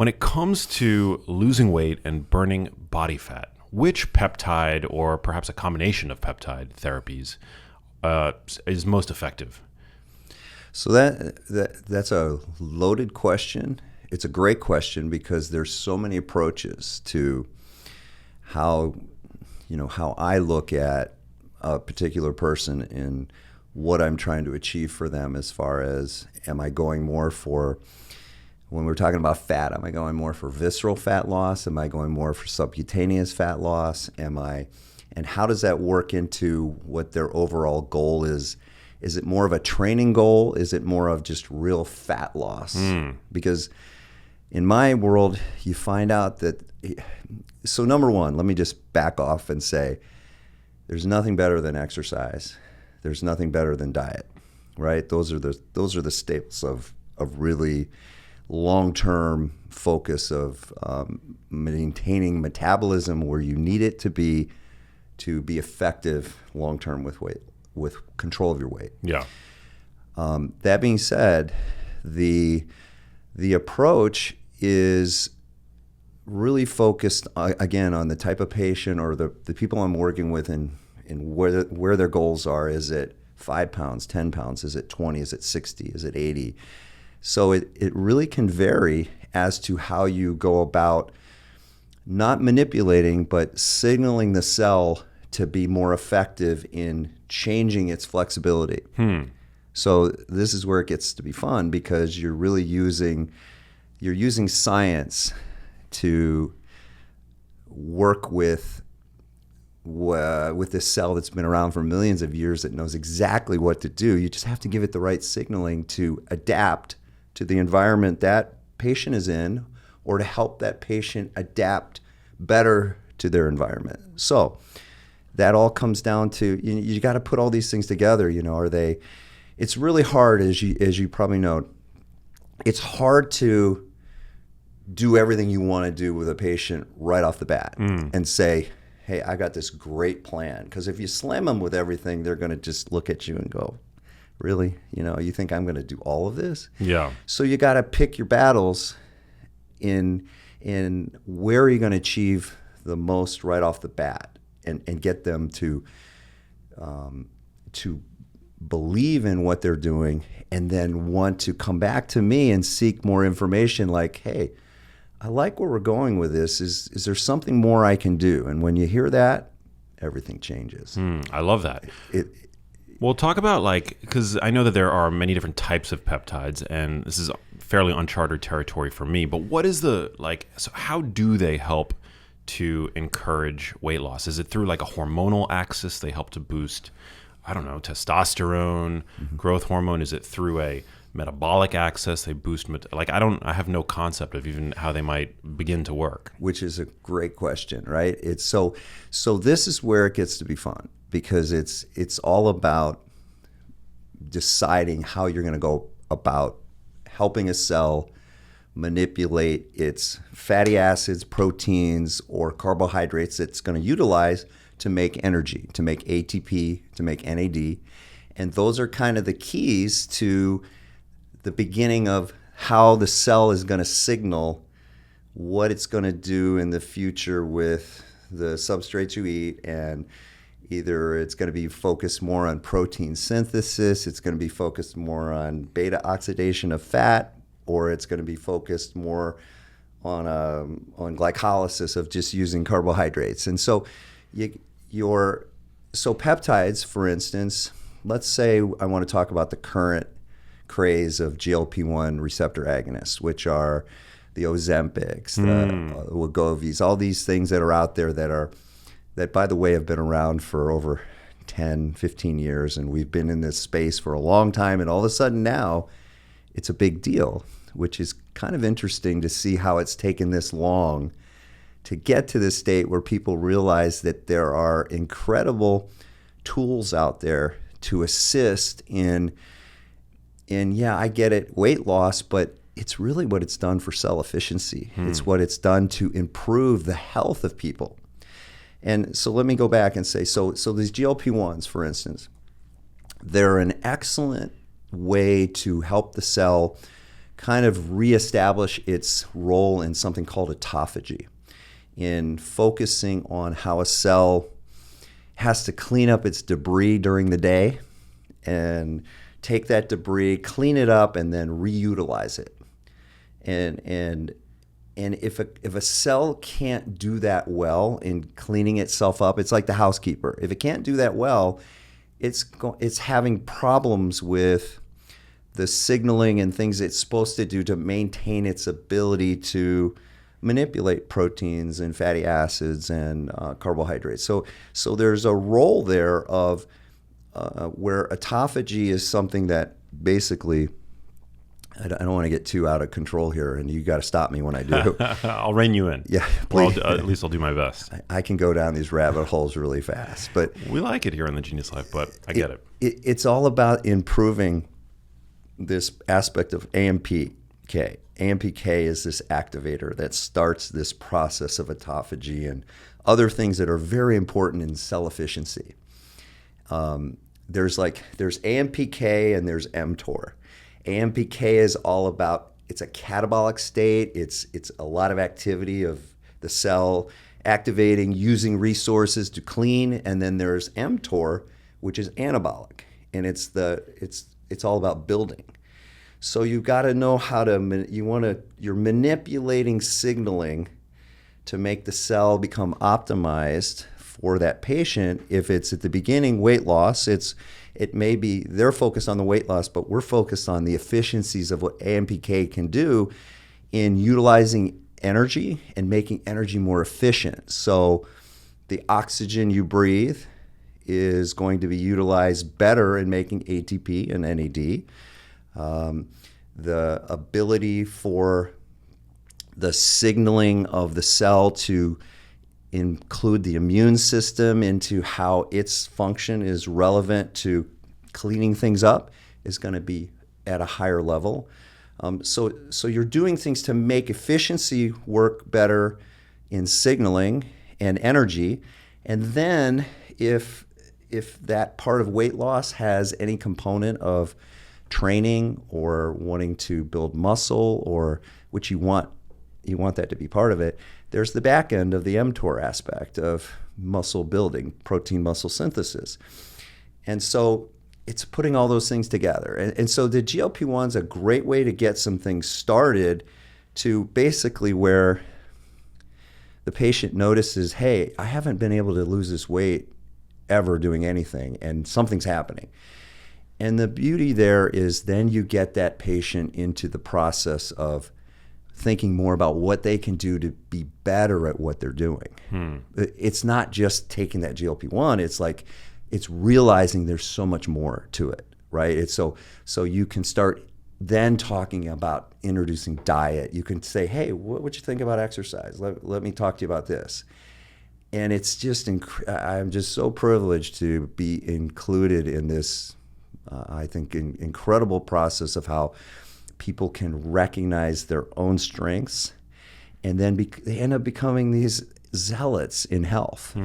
When it comes to losing weight and burning body fat, which peptide or perhaps a combination of peptide therapies is most effective? So that's a loaded question. It's a great question because there's so many approaches to how I look at a particular person and what I'm trying to achieve for them, as far as, am I going more for, when we're talking about fat, am I going more for visceral fat loss? Am I going more for subcutaneous fat loss? And how does that work into what their overall goal is? Is it more of a training goal? Is it more of just real fat loss? Because in my world, you find out that, so number one, let me just back off and say, there's nothing better than exercise. There's nothing better than diet, right? Those are the staples of really long-term focus of maintaining metabolism where you need it to be effective long-term with control of your weight. Yeah. That being said, the approach is really focused again on the type of patient or the people I'm working with and where their goals are. Is it 5 pounds, 10 pounds? Is it 20? Is it 60? Is it 80? So it really can vary as to how you go about not manipulating, but signaling the cell to be more effective in changing its flexibility. So this is where it gets to be fun, because you're really using science to work with this cell that's been around for millions of years, that knows exactly what to do. You just have to give it the right signaling to adapt to the environment that patient is in, or to help that patient adapt better to their environment. So that all comes down to, you got to put all these things together. It's really hard, as you probably know, it's hard to do everything you want to do with a patient right off the bat and say, hey, I got this great plan. Because if you slam them with everything, they're going to just look at you and go, really? You think I'm going to do all of this? Yeah. So you got to pick your battles in where are you going to achieve the most right off the bat, and get them to believe in what they're doing, and then want to come back to me and seek more information, like, hey, I like where we're going with this. Is there something more I can do? And when you hear that, everything changes. I love that. Well, talk about, because I know that there are many different types of peptides, and this is fairly uncharted territory for me, but what is so how do they help to encourage weight loss? Is it through a hormonal axis? They help to boost, I don't know, testosterone, growth hormone? Is it through a metabolic axis? They boost, I have no concept of even how they might begin to work. Which is a great question, right? It's so this is where it gets to be fun, because it's all about deciding how you're going to go about helping a cell manipulate its fatty acids, proteins, or carbohydrates it's going to utilize to make energy, to make ATP, to make NAD. And those are kind of the keys to the beginning of how the cell is going to signal what it's going to do in the future with the substrates you eat. And either it's going to be focused more on protein synthesis, it's going to be focused more on beta oxidation of fat, or it's going to be focused more on glycolysis of just using carbohydrates. And so peptides, for instance, let's say I want to talk about the current craze of GLP-1 receptor agonists, which are the Ozempics, the Wegovy's, all these things that are out there that, by the way, have been around for over 10, 15 years, and we've been in this space for a long time, and all of a sudden now it's a big deal, which is kind of interesting to see how it's taken this long to get to this state where people realize that there are incredible tools out there to assist in yeah, I get it, weight loss, but it's really what it's done for cell efficiency. It's what it's done to improve the health of people. And so let me go back and say, so these GLP-1s, for instance, they're an excellent way to help the cell kind of reestablish its role in something called autophagy, in focusing on how a cell has to clean up its debris during the day and take that debris, clean it up, and then reutilize it. And if a cell can't do that well in cleaning itself up, it's like the housekeeper. If it can't do that well, it's having problems with the signaling and things it's supposed to do to maintain its ability to manipulate proteins and fatty acids and carbohydrates. So there's a role there of where autophagy is something that basically, I don't want to get too out of control here, and you got to stop me when I do. I'll rein you in. Yeah, well, please. At least I'll do my best. I can go down these rabbit holes really fast, but we like it here in the Genius Life, but I get it. It's all about improving this aspect of AMPK. AMPK is this activator that starts this process of autophagy and other things that are very important in cell efficiency. There's AMPK and there's mTOR. AMPK is all about, it's a catabolic state. It's a lot of activity of the cell activating, using resources to clean, and then there's mTOR, which is anabolic, and it's all about building. So you've got to know how to, you're manipulating signaling to make the cell become optimized for that patient. If it's at the beginning weight loss, it may be they're focused on the weight loss, but we're focused on the efficiencies of what AMPK can do in utilizing energy and making energy more efficient. So the oxygen you breathe is going to be utilized better in making ATP and NAD. The ability for the signaling of the cell to include the immune system into how its function is relevant to cleaning things up is going to be at a higher level. So you're doing things to make efficiency work better in signaling and energy. And then if that part of weight loss has any component of training or wanting to build muscle, or which you want that to be part of it, there's the back end of the mTOR aspect of muscle building, protein muscle synthesis. And so it's putting all those things together. And so the GLP-1 is a great way to get some things started to basically where the patient notices, hey, I haven't been able to lose this weight ever doing anything, and something's happening. And the beauty there is then you get that patient into the process of thinking more about what they can do to be better at what they're doing. It's not just taking that GLP-1. It's realizing there's so much more to it, right? It's so you can start then talking about introducing diet. You can say, hey, what you think about exercise? Let me talk to you about this. And it's just, I'm just so privileged to be included in this, I think, incredible process of how people can recognize their own strengths, and then they end up becoming these zealots in health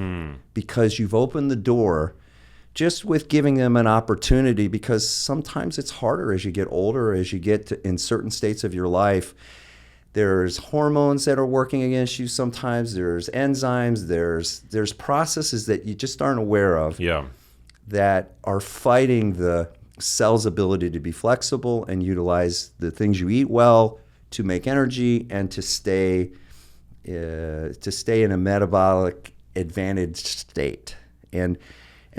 because you've opened the door just with giving them an opportunity, because sometimes it's harder as you get older, as you get in certain states of your life. There's hormones that are working against you sometimes, there's enzymes, there's processes that you just aren't aware of that are fighting the cell's ability to be flexible and utilize the things you eat well to make energy and to stay in a metabolic advantaged state. And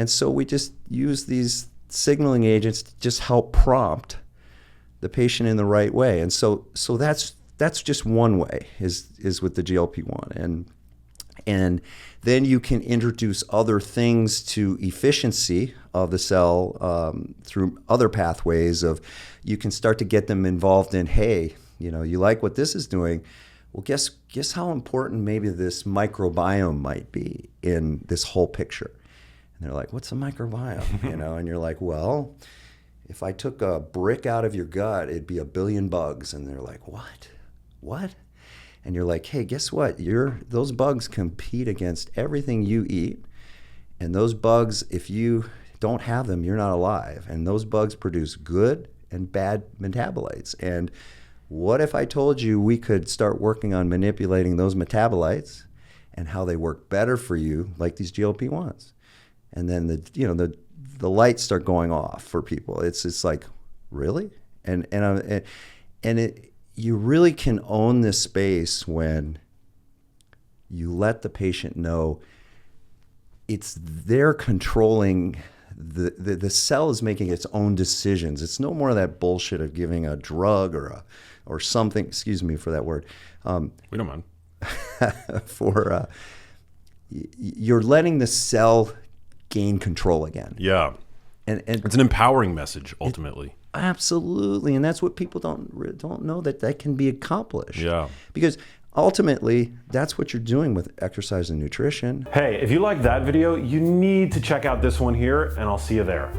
so we just use these signaling agents to just help prompt the patient in the right way. And so that's just one way is with the GLP-1. And then you can introduce other things to efficiency of the cell through other pathways of, you can start to get them involved in, hey, you like what this is doing. Well, guess how important maybe this microbiome might be in this whole picture. And they're like, what's a microbiome? And you're like, well, if I took a brick out of your gut, it'd be 1 billion bugs. And they're like, what? And you're like, hey, guess what? Those bugs compete against everything you eat. And those bugs, if you don't have them, you're not alive. And those bugs produce good and bad metabolites. And What if I told you we could start working on manipulating those metabolites and how they work better for you, like these GLP-1s? And then the lights start going off for people. It's like, really? You really can own this space when you let the patient know they're controlling. The cell is making its own decisions. It's no more of that bullshit of giving a drug or something. Excuse me for that word. We don't mind. You're letting the cell gain control again. Yeah, and it's an empowering message ultimately. Absolutely, and that's what people don't know that can be accomplished. Yeah, because ultimately, that's what you're doing with exercise and nutrition. Hey, if you like that video, you need to check out this one here, and I'll see you there.